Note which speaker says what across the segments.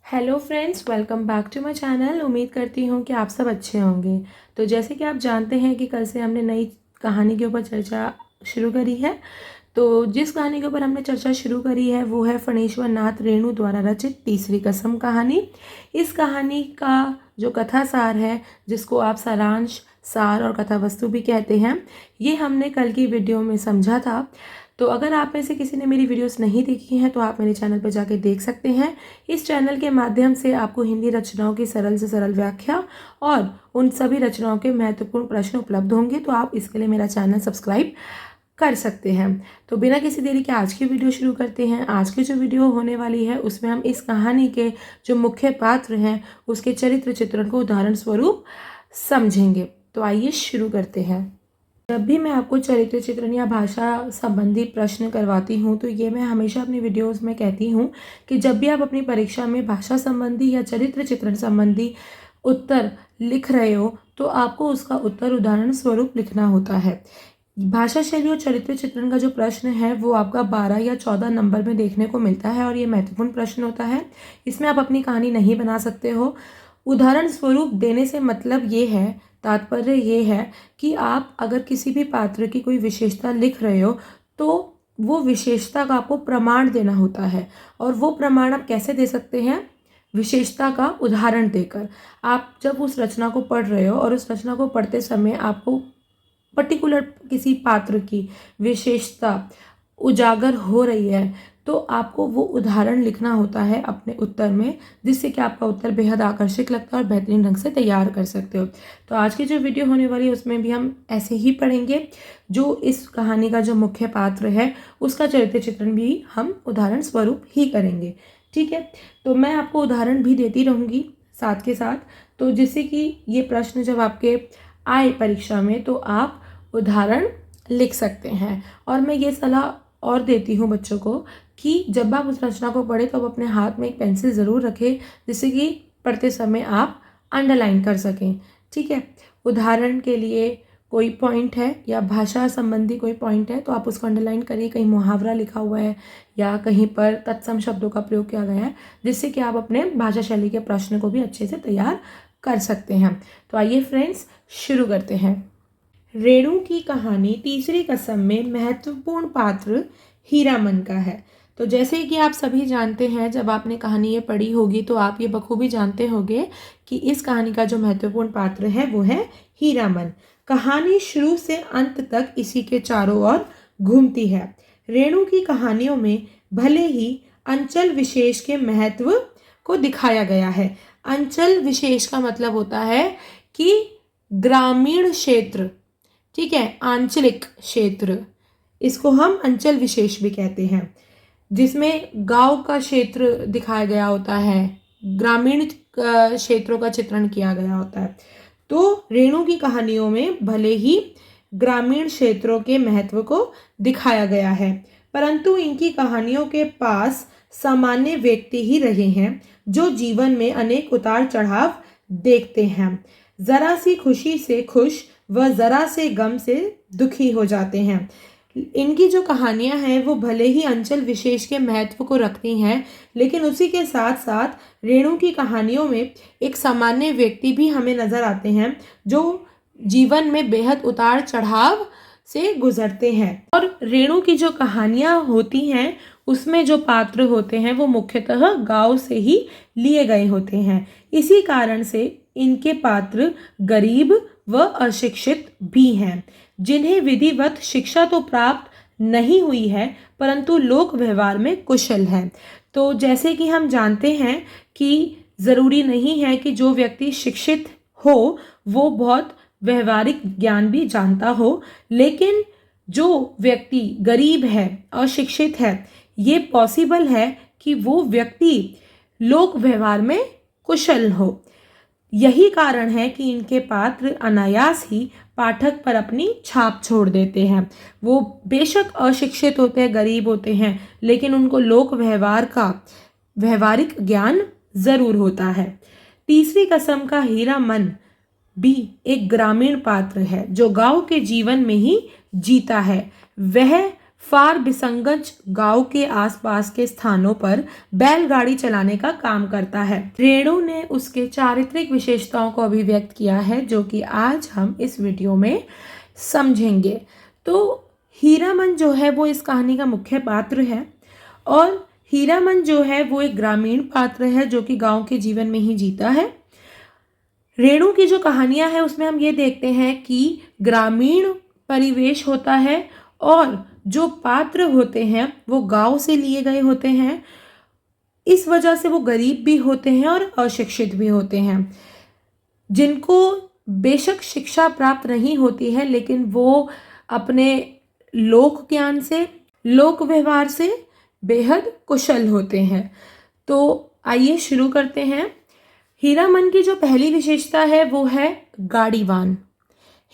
Speaker 1: Hello friends, welcome back to my channel. उम्मीद करती हूँ कि आप सब अच्छे होंगे। तो जैसे कि आप जानते हैं कि कल से हमने नई कहानी के ऊपर चर्चा शुरू करी है। तो जिस कहानी के ऊपर हमने चर्चा शुरू करी है वो है फणीश्वर नाथ रेणु द्वारा रचित तीसरी कसम कहानी। इस कहानी का जो कथा सार है, जिसको आप सारांश, सार और कथा वस्तु भी कहते हैं, ये हमने कल की वीडियो में समझा था। तो अगर आप में से किसी ने मेरी वीडियोस नहीं देखी हैं तो आप मेरे चैनल पर जाके देख सकते हैं। इस चैनल के माध्यम से आपको हिंदी रचनाओं की सरल से सरल व्याख्या और उन सभी रचनाओं के महत्वपूर्ण प्रश्न उपलब्ध होंगे। तो आप इसके लिए मेरा चैनल सब्सक्राइब कर सकते हैं। तो बिना किसी देरी के आज की वीडियो शुरू करते हैं। आज की जो वीडियो होने वाली है उसमें हम इस कहानी के जो मुख्य पात्र हैं उसके चरित्र चित्रण को उदाहरण स्वरूप समझेंगे। तो आइए शुरू करते हैं। जब भी मैं आपको चरित्र चित्रण या भाषा संबंधी प्रश्न करवाती हूँ तो ये मैं हमेशा अपनी वीडियोस में कहती हूँ कि जब भी आप अपनी परीक्षा में भाषा संबंधी या चरित्र चित्रण संबंधी उत्तर लिख रहे हो तो आपको उसका उत्तर उदाहरण स्वरूप लिखना होता है। भाषा शैली और चरित्र चित्रण का जो प्रश्न है वो आपका 12 या 14 नंबर में देखने को मिलता है और ये महत्वपूर्ण प्रश्न होता है। इसमें आप अपनी कहानी नहीं बना सकते हो। उदाहरण स्वरूप देने से मतलब ये है, तात्पर्य ये है कि आप अगर किसी भी पात्र की कोई विशेषता लिख रहे हो तो वो विशेषता का आपको प्रमाण देना होता है। और वो प्रमाण आप कैसे दे सकते हैं? विशेषता का उदाहरण देकर। आप जब उस रचना को पढ़ रहे हो और उस रचना को पढ़ते समय आपको पर्टिकुलर किसी पात्र की विशेषता उजागर हो रही है तो आपको वो उदाहरण लिखना होता है अपने उत्तर में, जिससे कि आपका उत्तर बेहद आकर्षक लगता है और बेहतरीन ढंग से तैयार कर सकते हो। तो आज की जो वीडियो होने वाली है उसमें भी हम ऐसे ही पढ़ेंगे। जो इस कहानी का जो मुख्य पात्र है उसका चरित्र चित्रण भी हम उदाहरण स्वरूप ही करेंगे। ठीक है, तो मैं आपको उदाहरण भी देती रहूँगी साथ के साथ, तो जिससे कि ये प्रश्न जब आपके आए परीक्षा में तो आप उदाहरण लिख सकते हैं। और मैं ये सलाह और देती हूँ बच्चों को कि जब आप उस रचना को पढ़ें तो आप अपने हाथ में एक पेंसिल ज़रूर रखें, जिससे कि पढ़ते समय आप अंडरलाइन कर सकें। ठीक है, उदाहरण के लिए कोई पॉइंट है या भाषा संबंधी कोई पॉइंट है तो आप उसको अंडरलाइन करिए। कहीं मुहावरा लिखा हुआ है या कहीं पर तत्सम शब्दों का प्रयोग किया गया है, जिससे कि आप अपने भाषा शैली के प्रश्न को भी अच्छे से तैयार कर सकते हैं। तो आइए फ्रेंड्स शुरू करते हैं। रेणु की कहानी तीसरी कसम में महत्वपूर्ण पात्र हीरामन का है। तो जैसे कि आप सभी जानते हैं, जब आपने कहानी ये पढ़ी होगी तो आप ये बखूबी जानते होंगे कि इस कहानी का जो महत्वपूर्ण पात्र है वो है हीरामन। कहानी शुरू से अंत तक इसी के चारों ओर घूमती है। रेणु की कहानियों में भले ही अंचल विशेष के महत्व को दिखाया गया है। अंचल विशेष का मतलब होता है कि ग्रामीण क्षेत्र, ठीक है, आंचलिक क्षेत्र, इसको हम अंचल विशेष भी कहते हैं, जिसमें गांव का क्षेत्र दिखाया गया होता है, ग्रामीण क्षेत्रों का चित्रण किया गया होता है। तो रेणु की कहानियों में भले ही ग्रामीण क्षेत्रों के महत्व को दिखाया गया है, परंतु इनकी कहानियों के पास सामान्य व्यक्ति ही रहे हैं जो जीवन में अनेक उतार चढ़ाव देखते हैं। जरा सी खुशी से खुश व जरा से गम से दुखी हो जाते हैं। इनकी जो कहानियां हैं वो भले ही अंचल विशेष के महत्व को रखती हैं, लेकिन उसी के साथ साथ रेणु की कहानियों में एक सामान्य व्यक्ति भी हमें नजर आते हैं जो जीवन में बेहद उतार चढ़ाव से गुजरते हैं। और रेणु की जो कहानियां होती हैं उसमें जो पात्र होते हैं वो मुख्यतः गांव से ही लिए गए होते हैं। इसी कारण से इनके पात्र गरीब व अशिक्षित भी हैं, जिन्हें विधिवत शिक्षा तो प्राप्त नहीं हुई है परंतु लोक व्यवहार में कुशल हैं। तो जैसे कि हम जानते हैं कि ज़रूरी नहीं है कि जो व्यक्ति शिक्षित हो वो बहुत व्यवहारिक ज्ञान भी जानता हो, लेकिन जो व्यक्ति गरीब है, अशिक्षित है, ये पॉसिबल है कि वो व्यक्ति लोक व्यवहार में कुशल हो। यही कारण है कि इनके पात्र अनायास ही पाठक पर अपनी छाप छोड़ देते हैं। वो बेशक अशिक्षित होते हैं, गरीब होते हैं, लेकिन उनको लोक व्यवहार का व्यवहारिक ज्ञान जरूर होता है। तीसरी कसम का हीरामन भी एक ग्रामीण पात्र है जो गांव के जीवन में ही जीता है। वह फार बिसंगज गांव के आसपास के स्थानों पर बैलगाड़ी चलाने का काम करता है। रेणु ने उसके चारित्रिक विशेषताओं को अभिव्यक्त किया है, जो कि आज हम इस वीडियो में समझेंगे। तो हीरामन जो है वो इस कहानी का मुख्य पात्र है, और हीरामन जो है वो एक ग्रामीण पात्र है जो कि गांव के जीवन में ही जीता है। रेणु की जो कहानियां हैं उसमें हम ये देखते हैं कि ग्रामीण परिवेश होता है और जो पात्र होते हैं वो गांव से लिए गए होते हैं। इस वजह से वो गरीब भी होते हैं और अशिक्षित भी होते हैं, जिनको बेशक शिक्षा प्राप्त नहीं होती है, लेकिन वो अपने लोक ज्ञान से, लोक व्यवहार से बेहद कुशल होते हैं। तो आइए शुरू करते हैं। हीरामन की जो पहली विशेषता है वो है गाड़ीवान।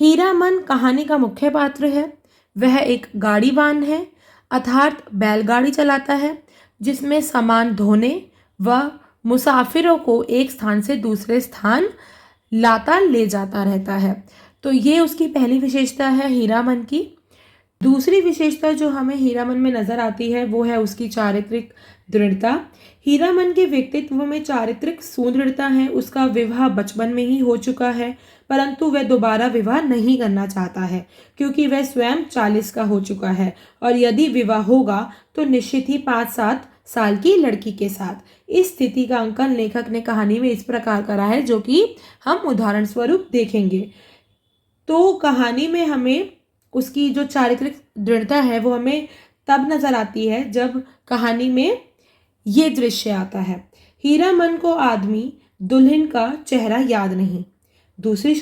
Speaker 1: हीरामन कहानी का मुख्य पात्र है। वह एक गाड़ीवान है, अर्थात बैलगाड़ी चलाता है, जिसमें सामान ढोने व मुसाफिरों को एक स्थान से दूसरे स्थान लाता ले जाता रहता है। तो ये उसकी पहली विशेषता है हीरामन की। दूसरी विशेषता जो हमें हीरामन में नजर आती है वो है उसकी चारित्रिक दृढ़ता। हीरामन के व्यक्तित्व में चारित्रिक सुदृढ़ता है। उसका विवाह बचपन में ही हो चुका है, परंतु वह दोबारा विवाह नहीं करना चाहता है क्योंकि वह स्वयं 40 का हो चुका है, और यदि विवाह होगा तो निश्चित ही 5-7 साल की लड़की के साथ। इस स्थिति का अंकन लेखक ने कहानी में इस प्रकार करा है, जो कि हम उदाहरण स्वरूप देखेंगे। तो कहानी में हमें उसकी जो चारित्रिक दृढ़ता है वो हमें तब नजर आती है जब कहानी में ये दृश्य आता है। हीरामन को आदमी दुल्हन का चेहरा याद नहीं। दूसरी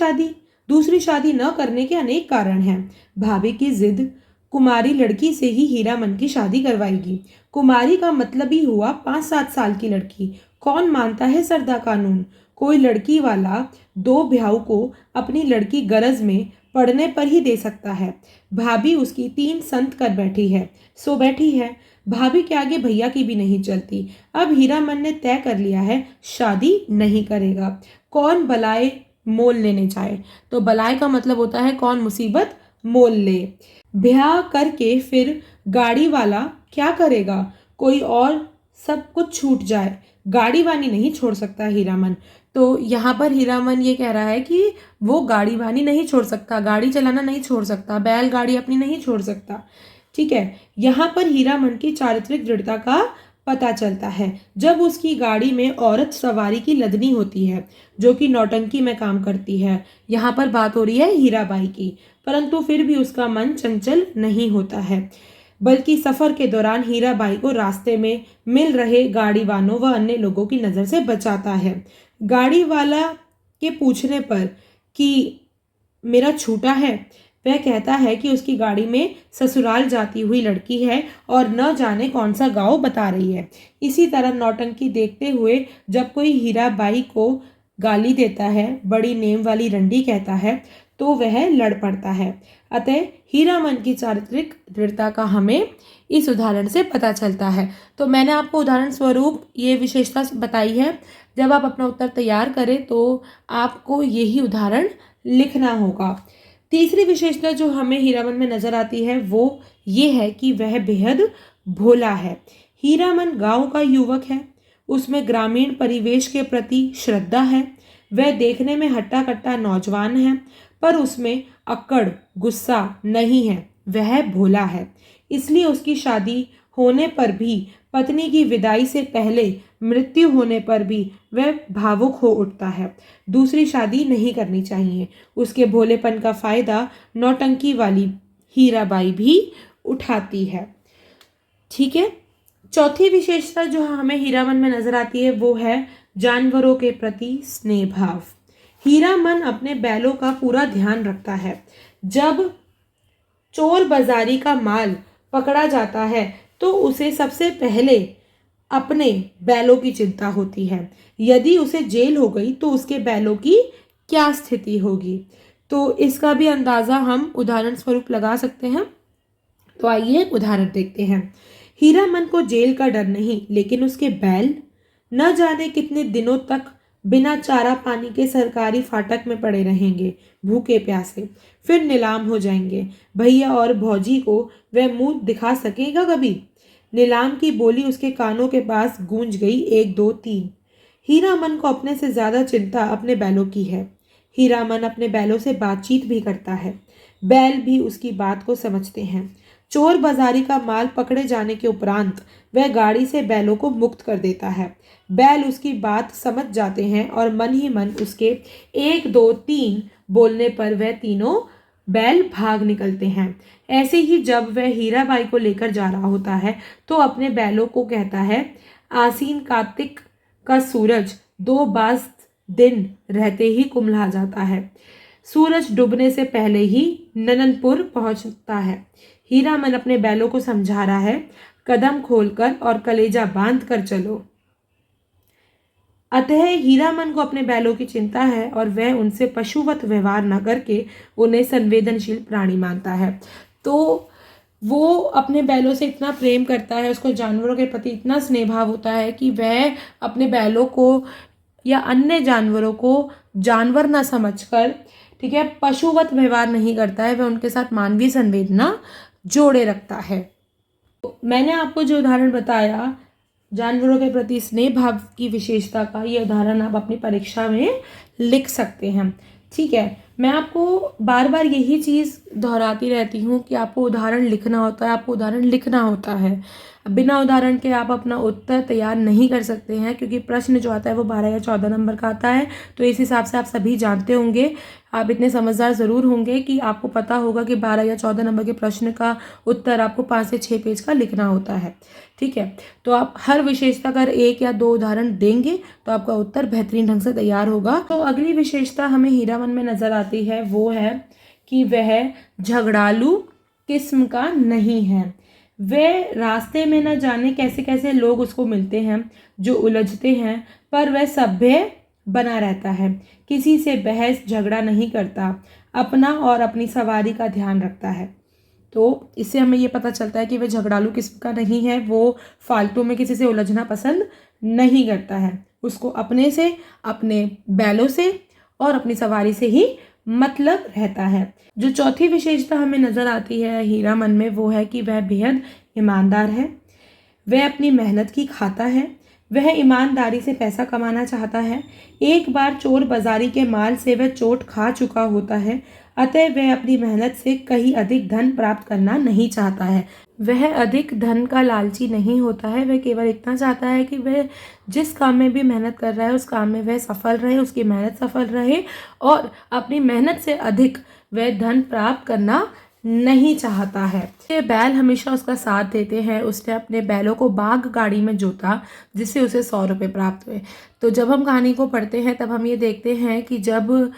Speaker 1: शादी न करने के अनेक कारण हैं। भाभी की जिद कुमारी लड़की से ही हीरामन की शादी करवाएगी। कुमारी का मतलब ही हुआ 5-7 साल की लड़की। कौन मानता है सरदा कानून? कोई लड़की वाला 2 ब्याह को अपनी लड़की गरज में पढ़ने पर ही दे सकता है। भाभी उसकी 3 संत कर बैठी है, सो बैठी है। भाभी के आगे भैया की भी नहीं चलती। अब हीरामन ने तय कर लिया है, शादी नहीं करेगा। कौन बलाए मोल लेने जाए? तो बलाए का मतलब होता है कौन मुसीबत मोल ले। ब्याह करके फिर गाड़ी वाला क्या करेगा? कोई और सब कुछ छूट जाए, गाड़ी वानी नहीं छोड़ सकता हीरामन। तो यहाँ पर हीरामन ये कह रहा है कि वो गाड़ी वानी नहीं छोड़ सकता, गाड़ी चलाना नहीं छोड़ सकता, बैलगाड़ी अपनी नहीं छोड़ सकता। ठीक है, यहाँ पर हीरामन की चारित्रिक दृढ़ता का पता चलता है जब उसकी गाड़ी में औरत सवारी की लदनी होती है, जो कि नौटंकी में काम करती है। यहाँ पर बात हो रही है हीराबाई की, परंतु फिर भी उसका मन चंचल नहीं होता है, बल्कि सफर के दौरान हीराबाई को रास्ते में मिल रहे गाड़ी वालों व अन्य लोगों की नजर से बचाता है। गाड़ी वाला के पूछने पर कि मेरा छूटा है, वह कहता है कि उसकी गाड़ी में ससुराल जाती हुई लड़की है और न जाने कौन सा गांव बता रही है। इसी तरह नौटंकी देखते हुए जब कोई हीराबाई को गाली देता है, बड़ी नेम वाली रंडी कहता है, तो वह लड़ पड़ता है। अतः हीरामन की चारित्रिक दृढ़ता का हमें इस उदाहरण से पता चलता है। तो मैंने आपको उदाहरण स्वरूप ये विशेषता बताई है। जब आप अपना उत्तर तैयार करें तो आपको यही उदाहरण लिखना होगा। तीसरी विशेषता जो हमें हीरामन में नजर आती है वो ये है कि वह बेहद भोला है। हीरामन गांव का युवक है, उसमें ग्रामीण परिवेश के प्रति श्रद्धा है। वह देखने में हट्टा कट्टा नौजवान है, पर उसमें अक्कड़ गुस्सा नहीं है। वह भोला है, इसलिए उसकी शादी होने पर भी, पत्नी की विदाई से पहले मृत्यु होने पर भी वह भावुक हो उठता है। दूसरी शादी नहीं करनी चाहिए। उसके भोलेपन का फायदा नौटंकी वाली हीराबाई भी उठाती है। ठीक है, चौथी विशेषता जो हमें हीरामन में नजर आती है वो है जानवरों के प्रति स्नेह भाव। हीरामन अपने बैलों का पूरा ध्यान रखता है। जब चोर बाजारी का माल पकड़ा जाता है तो उसे सबसे पहले अपने बैलों की चिंता होती है। यदि उसे जेल हो गई तो उसके बैलों की क्या स्थिति होगी? तो इसका भी अंदाजा हम उदाहरण स्वरूप लगा सकते हैं। तो आइए उदाहरण देखते हैं। हीरामन को जेल का डर नहीं, लेकिन उसके बैल न जाने कितने दिनों तक बिना चारा पानी के सरकारी फाटक में पड़े रहेंगे, भूखे प्यासे, फिर नीलाम हो जाएंगे। भैया और भौजी को वह मुंह दिखा सकेगा कभी? नीलाम की बोली उसके कानों के पास गूंज गई, 1 2 3। हीरामन को अपने से ज्यादा चिंता अपने बैलों की है। हीरामन अपने बैलों से बातचीत भी करता है। बैल भी उसकी बात को समझते हैं। चोर बाजारी का माल पकड़े जाने के उपरांत वह गाड़ी से बैलों को मुक्त कर देता है। बैल उसकी बात समझ जाते हैं और मन ही मन उसके 1 2 3 बोलने पर वह तीनों बैल भाग निकलते हैं। ऐसे ही जब वह हीराबाई को लेकर जा रहा होता है तो अपने बैलों को कहता है, आसीन कार्तिक का सूरज 2 बास दिन रहते ही कुम्हला जाता है। सूरज डूबने से पहले ही नननपुर पहुंचता है। हीरामन अपने बैलों को समझा रहा है, कदम खोलकर और कलेजा बांध कर चलो। अतः हीरामन को अपने बैलों की चिंता है और वह उनसे पशुवत व्यवहार न करके उन्हें संवेदनशील प्राणी मानता है। तो वो अपने बैलों से इतना प्रेम करता है, उसको जानवरों के प्रति इतना स्नेह भाव होता है कि वह अपने बैलों को या अन्य जानवरों को जानवर ना समझकर, ठीक है, पशुवत व्यवहार नहीं करता है, वह उनके साथ मानवीय संवेदना जोड़े रखता है। तो मैंने आपको जो उदाहरण बताया जानवरों के प्रति स्नेह भाव की विशेषता का, ये उदाहरण आप अपनी परीक्षा में लिख सकते हैं। ठीक है, मैं आपको बार बार यही चीज़ दोहराती रहती हूँ कि आपको उदाहरण लिखना होता है, आपको उदाहरण लिखना होता है। बिना उदाहरण के आप अपना उत्तर तैयार नहीं कर सकते हैं, क्योंकि प्रश्न जो आता है वो 12 या 14 नंबर का आता है। तो इस हिसाब से आप सभी जानते होंगे, आप इतने समझदार ज़रूर होंगे कि आपको पता होगा कि 12 या 14 नंबर के प्रश्न का उत्तर आपको 5 से 6 पेज का लिखना होता है। ठीक है, तो आप हर विशेषता का 1 या 2 उदाहरण देंगे तो आपका उत्तर बेहतरीन ढंग से तैयार होगा। तो अगली विशेषता हमें हीरामन में नजर आती है, वो है कि वह झगड़ालू किस्म का नहीं है। वह रास्ते में न जाने कैसे कैसे लोग उसको मिलते हैं जो उलझते हैं, पर वह सभ्य बना रहता है, किसी से बहस झगड़ा नहीं करता, अपना और अपनी सवारी का ध्यान रखता है। तो इससे हमें ये पता चलता है कि वह झगड़ालू किस्म का नहीं है, वो फालतू में किसी से उलझना पसंद नहीं करता है। उसको अपने से, अपने बैलों से और अपनी सवारी से ही मतलब रहता है। जो चौथी विशेषता हमें नजर आती है हीरामन में, वो है कि वह बेहद ईमानदार है। वह अपनी मेहनत की खाता है, वह ईमानदारी से पैसा कमाना चाहता है। एक बार चोर बाजारी के माल से वह चोट खा चुका होता है, अतः वह अपनी मेहनत से कहीं अधिक धन प्राप्त करना नहीं चाहता है। वह अधिक धन का लालची नहीं होता है, वह केवल इतना चाहता है कि वह जिस काम में भी मेहनत कर रहा है उस काम में वह सफल रहे, उसकी मेहनत सफल रहे और अपनी मेहनत से अधिक वह धन प्राप्त करना नहीं चाहता है। ये बैल हमेशा उसका साथ देते हैं। उसने अपने बैलों को बाग गाड़ी में जोता, जिससे उसे 100 रुपये प्राप्त हुए। तो जब हम कहानी को पढ़ते हैं तब हम ये देखते हैं कि जब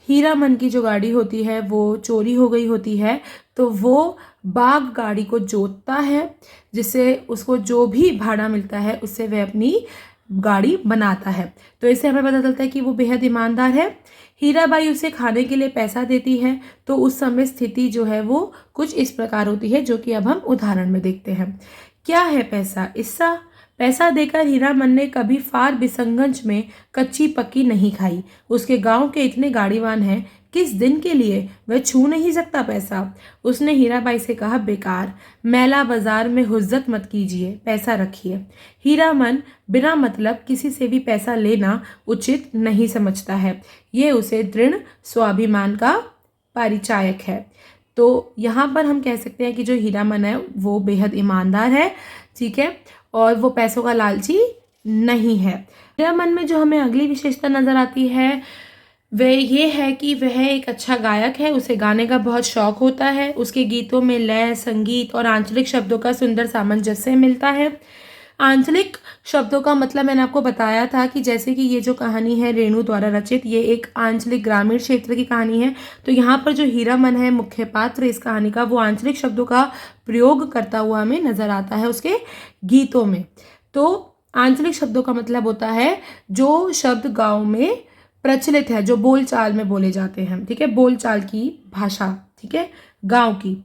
Speaker 1: हीरामन की जो गाड़ी होती है वो चोरी हो गई होती है, तो वो बाग गाड़ी को जोतता है, जिससे उसको जो भी भाड़ा मिलता है उससे वह अपनी गाड़ी बनाता है। तो इससे हमें पता चलता है कि वो बेहद ईमानदार है। हीराबाई उसे खाने के लिए पैसा देती है, तो उस समय स्थिति जो है वो कुछ इस प्रकार होती है, जो कि अब हम उदाहरण में देखते हैं। क्या है पैसा? इस्सा। पैसा देकर हीरामन ने कभी फार बिसंगंज में कच्ची पक्की नहीं खाई। उसके गांव के इतने गाड़ीवान हैं, किस दिन के लिए वह छू नहीं सकता पैसा। उसने हीराबाई से कहा, बेकार, मैला बाजार में हुज्जत मत कीजिए, पैसा रखिए। हीरामन बिना मतलब किसी से भी पैसा लेना उचित नहीं समझता है। ये उसे दृढ़ स्वाभिमान का परिचायक है। तो यहाँ पर हम कह सकते हैं कि जो हीरामन है वो बेहद ईमानदार है, ठीक है, और वो पैसों का लालची नहीं है। हीरामन में जो हमें अगली विशेषता नजर आती है वह ये है कि वह एक अच्छा गायक है। उसे गाने का बहुत शौक होता है। उसके गीतों में लय, संगीत और आंचलिक शब्दों का सुंदर सामंजस्य मिलता है। आंचलिक शब्दों का मतलब मैंने आपको बताया था कि जैसे कि ये जो कहानी है रेणु द्वारा रचित, ये एक आंचलिक ग्रामीण क्षेत्र की कहानी है। तो यहाँ पर जो हीरामन है, मुख्य पात्र इस कहानी का, वो आंचलिक शब्दों का प्रयोग करता हुआ हमें नजर आता है उसके गीतों में। तो आंचलिक शब्दों का मतलब होता है जो शब्द गाँव में प्रचलित है, जो बोलचाल में बोले जाते हैं, ठीक है, बोलचाल की भाषा, ठीक है, गाँव की।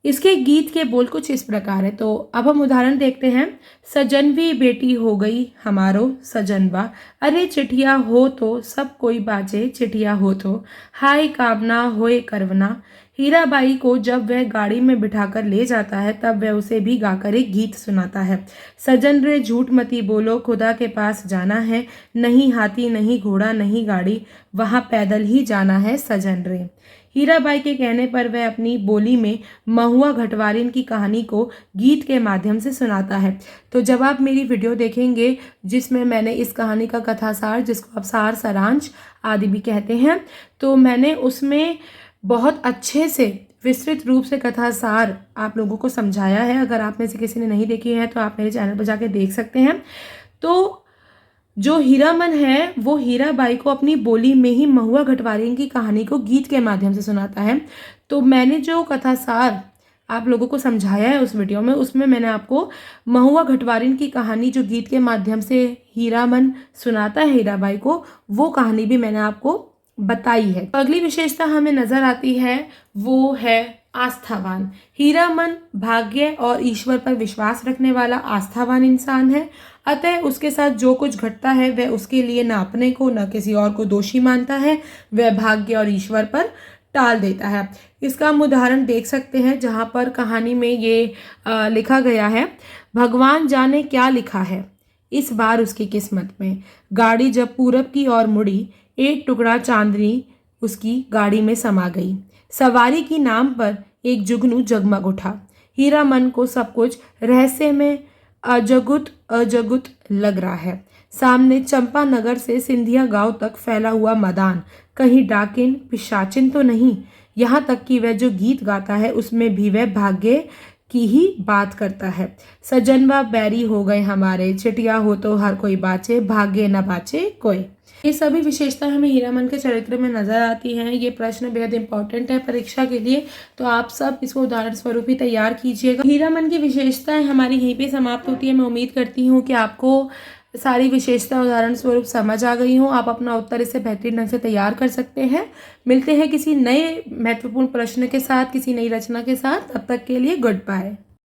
Speaker 1: इसके गीत के बोल कुछ इस प्रकार है। तो अब हम उदाहरण देखते हैं। सजनवी बेटी हो गई हमारो सजनबा, अरे चिठिया हो तो सब कोई बाजे, चिठिया हो तो हाय कामना होए करवना। हीराबाई को जब वह गाड़ी में बिठाकर ले जाता है तब वह उसे भी गाकर एक गीत सुनाता है। सजन रे झूठ मती बोलो, खुदा के पास जाना है, नहीं हाथी नहीं घोड़ा नहीं गाड़ी, वहां पैदल ही जाना है सजन रे। हीराबाई के कहने पर वह अपनी बोली में महुआ घटवारिन की कहानी को गीत के माध्यम से सुनाता है। तो जब आप मेरी वीडियो देखेंगे जिसमें मैंने इस कहानी का कथासार, जिसको आप सार सारांश आदि भी कहते हैं, तो मैंने उसमें बहुत अच्छे से विस्तृत रूप से कथासार आप लोगों को समझाया है। अगर आप में से किसी ने नहीं देखी है तो आप मेरे चैनल पर जाके देख सकते हैं। तो जो हीरामन है वो हीराबाई को अपनी बोली में ही महुआ घटवारिन की कहानी को गीत के माध्यम से सुनाता है। तो मैंने जो कथासार आप लोगों को समझाया है उस वीडियो में, उसमें मैंने आपको महुआ घटवारिन की कहानी जो गीत के माध्यम से हीरामन सुनाता है हीराबाई को, वो कहानी भी मैंने आपको बताई है। तो अगली विशेषता हमें नजर आती है वो है आस्थावान। हीरामन भाग्य और ईश्वर पर विश्वास रखने वाला आस्थावान इंसान है। अतः उसके साथ जो कुछ घटता है वह उसके लिए न अपने को न किसी और को दोषी मानता है, वह भाग्य और ईश्वर पर टाल देता है। इसका हम उदाहरण देख सकते हैं जहाँ पर कहानी में ये लिखा गया है, भगवान जाने क्या लिखा है इस बार उसकी किस्मत में। गाड़ी जब पूरब की ओर मुड़ी, एक टुकड़ा चांदनी उसकी गाड़ी में समा गई। सवारी की नाम पर एक जुगनू जगमग उठा। हीरामन को सब कुछ रहस्य में अजगुत लग रहा है। सामने चंपा नगर से सिंधिया गांव तक फैला हुआ मैदान, कहीं डाकिन पिशाचिन तो नहीं। यहाँ तक कि वह जो गीत गाता है उसमें भी वह भाग्य की ही बात करता है। सजनवा बैरी हो गए हमारे, चिटिया हो तो हर कोई बाचे, भाग्य न बाचे कोई। ये सभी विशेषताएं हमें हीरामन के चरित्र में नजर आती हैं। ये प्रश्न बेहद इंपॉर्टेंट है परीक्षा के लिए, तो आप सब इसको उदाहरण स्वरूप ही तैयार कीजिएगा। हीरामन की विशेषताएं हमारी यहीं पे समाप्त होती है। मैं उम्मीद करती हूँ कि आपको सारी विशेषता उदाहरण स्वरूप समझ आ गई हो। आप अपना उत्तर इससे बेहतरीन ढंग से तैयार कर सकते हैं। मिलते हैं किसी नए महत्वपूर्ण प्रश्न के साथ, किसी नई रचना के साथ। तब तक के लिए गुड बाय।